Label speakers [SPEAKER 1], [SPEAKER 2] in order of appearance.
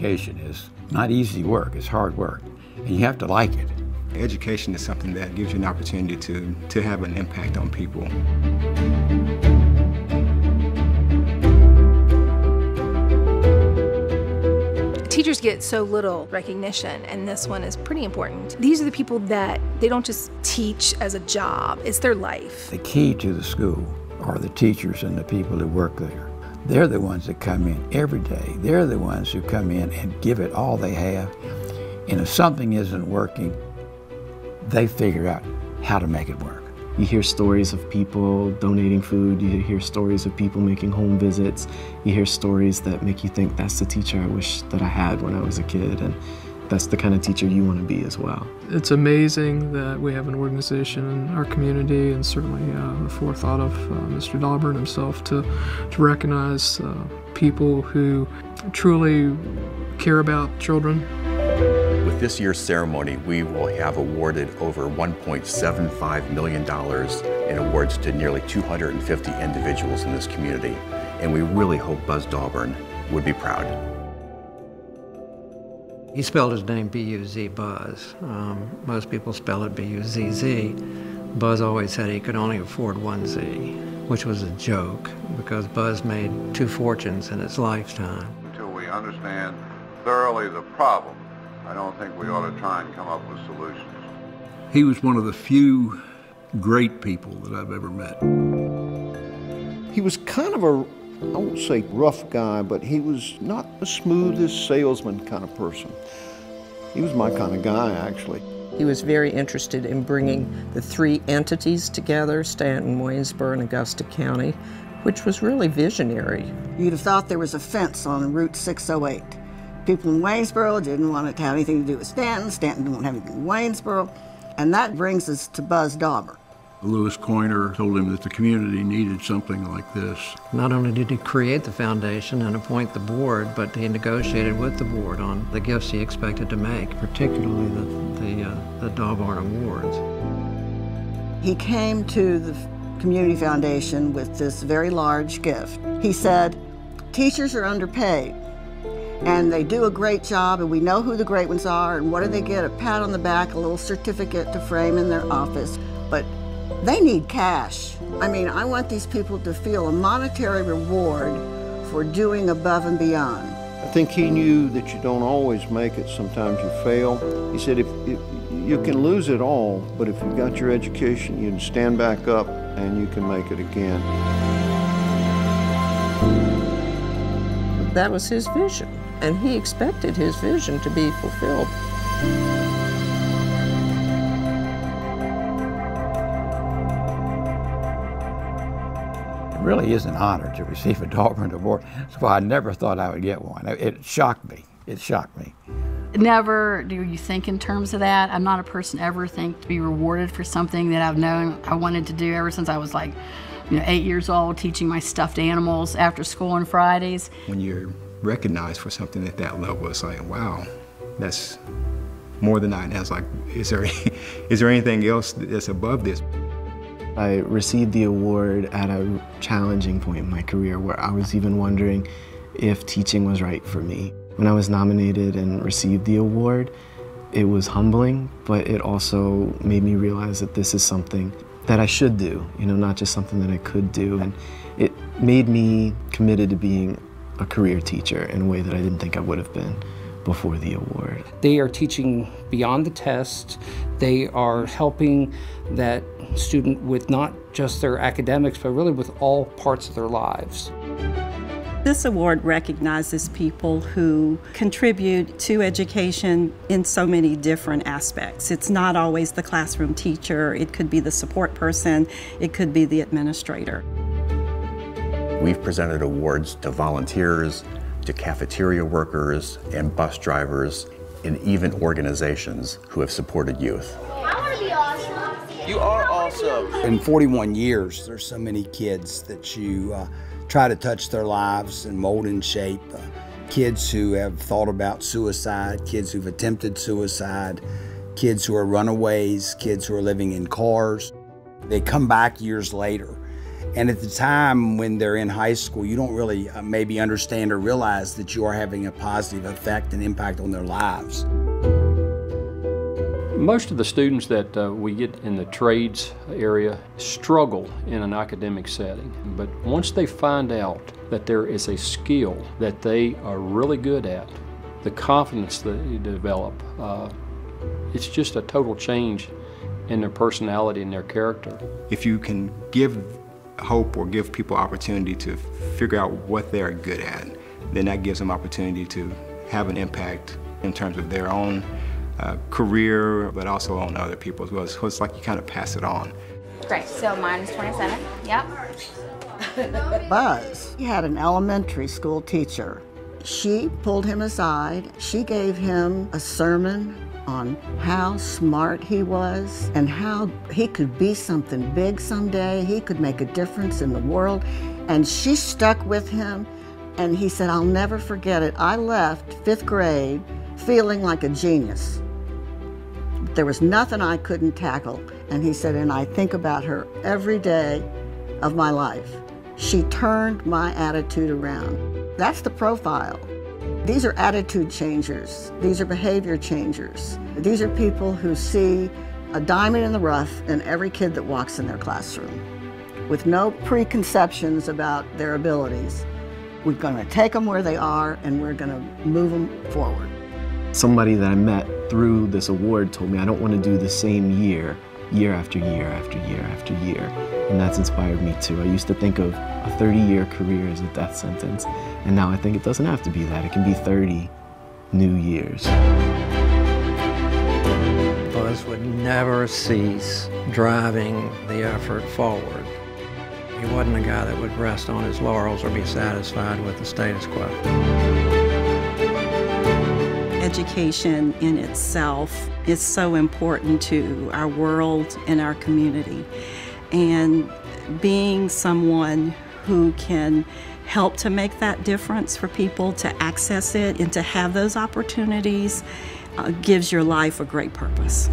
[SPEAKER 1] education is not easy work, it's hard work, and you have to like it.
[SPEAKER 2] Education is something that gives you an opportunity to have an impact on people.
[SPEAKER 3] Teachers get so little recognition, and this one is pretty important. These are the people that they don't just teach as a job, it's their life.
[SPEAKER 1] The key to the school are the teachers and the people who work there. They're the ones that come in every day. They're the ones who come in and give it all they have. And if something isn't working, they figure out how to make it work.
[SPEAKER 4] You hear stories of people donating food, you hear stories of people making home visits, you hear stories that make you think that's the teacher I wish that I had when I was a kid, and that's the kind of teacher you want to be as well.
[SPEAKER 5] It's amazing that we have an organization in our community, and certainly the forethought of Mr. Dawbarn himself to recognize people who truly care about children.
[SPEAKER 6] With this year's ceremony, we will have awarded over $1.75 million in awards to nearly 250 individuals in this community, and we really hope Buzz Dawbarn would be proud.
[SPEAKER 7] He spelled his name B-U-Z, Buzz. Most people spell it B-U-Z-Z. Buzz always said he could only afford one Z, which was a joke because Buzz made 2 fortunes in his lifetime.
[SPEAKER 8] Until we understand thoroughly the problem, I don't think we ought to try and come up with solutions.
[SPEAKER 9] He was one of the few great people that I've ever met.
[SPEAKER 10] He was kind of a, I won't say rough guy, but he was not the smoothest salesman kind of person. He was my kind of guy, actually.
[SPEAKER 11] He was very interested in bringing the 3 entities together, Staunton, Waynesboro, and Augusta County, which was really visionary.
[SPEAKER 12] You'd have thought there was a fence on Route 608. People in Waynesboro didn't want it to have anything to do with Staunton. Staunton didn't want to have anything with Waynesboro. And that brings us to Buzz Dawbarn.
[SPEAKER 9] Lewis Coiner told him that the community needed something like this.
[SPEAKER 7] Not only did he create the foundation and appoint the board, but he negotiated with the board on the gifts he expected to make, particularly the Dawabarn Awards.
[SPEAKER 12] He came to the Community Foundation with this very large gift. He said, teachers are underpaid, and they do a great job, and we know who the great ones are, and what do they get? A pat on the back, a little certificate to frame in their office, but they need cash. I mean, I want these people to feel a monetary reward for doing above and beyond.
[SPEAKER 10] I think he knew that you don't always make it, sometimes you fail. He said, if you can lose it all, but if you've got your education, you can stand back up and you can make it again.
[SPEAKER 11] That was his vision, and he expected his vision to be fulfilled.
[SPEAKER 1] It really is an honor to receive a Dawbarn Award. That's why I never thought I would get one. It shocked me. It shocked me.
[SPEAKER 13] Never do you think in terms of that. I'm not a person ever think to be rewarded for something that I've known I wanted to do ever since I was like, 8 years old, teaching my stuffed animals after school on Fridays.
[SPEAKER 2] When you're recognized for something at that level, it's like, wow, that's more than I. And I was like, is there anything else that's above this?
[SPEAKER 4] I received the award at a challenging point in my career where I was even wondering if teaching was right for me. When I was nominated and received the award, it was humbling, but it also made me realize that this is something that I should do, not just something that I could do. And it made me committed to being a career teacher in a way that I didn't think I would have been before the award.
[SPEAKER 14] They are teaching beyond the test. They are helping that student with not just their academics, but really with all parts of their lives.
[SPEAKER 15] This award recognizes people who contribute to education in so many different aspects. It's not always the classroom teacher. It could be the support person. It could be the administrator.
[SPEAKER 6] We've presented awards to volunteers, to cafeteria workers and bus drivers, and even organizations who have supported youth.
[SPEAKER 16] I want to be awesome.
[SPEAKER 17] You are awesome.
[SPEAKER 18] In 41 years, there's so many kids that you try to touch their lives and mold and shape. Kids who have thought about suicide, kids who've attempted suicide, kids who are runaways, kids who are living in cars. They come back years later And at the time when they're in high school, you don't really maybe understand or realize that you are having a positive effect and impact on their lives.
[SPEAKER 17] Most of the students that we get in the trades area struggle in an academic setting, but once they find out that there is a skill that they are really good at, the confidence that they develop, it's just a total change in their personality and their character.
[SPEAKER 2] If you can give hope or give people opportunity to figure out what they're good at, then that gives them opportunity to have an impact in terms of their own career, but also on other people as well. So it's like you kind of pass it on.
[SPEAKER 16] Great, so mine is 27, yep.
[SPEAKER 12] Buzz, he had an elementary school teacher. She pulled him aside. She gave him a sermon on how smart he was and how he could be something big someday. He could make a difference in the world. And she stuck with him, and he said, I'll never forget it. I left 5th grade feeling like a genius. There was nothing I couldn't tackle. And he said, and I think about her every day of my life. She turned my attitude around. That's the profile. These are attitude changers. These are behavior changers. These are people who see a diamond in the rough in every kid that walks in their classroom with no preconceptions about their abilities. We're going to take them where they are and we're going to move them forward.
[SPEAKER 4] Somebody that I met through this award told me I don't want to do the same year after year after year after year. And that's inspired me too. I used to think of a 30-year career as a death sentence. And now I think it doesn't have to be that. It can be 30 new years.
[SPEAKER 7] Buzz would never cease driving the effort forward. He wasn't a guy that would rest on his laurels or be satisfied with the status quo.
[SPEAKER 15] Education in itself is so important to our world and our community. And being someone who can help to make that difference for people to access it and to have those opportunities gives your life a great purpose.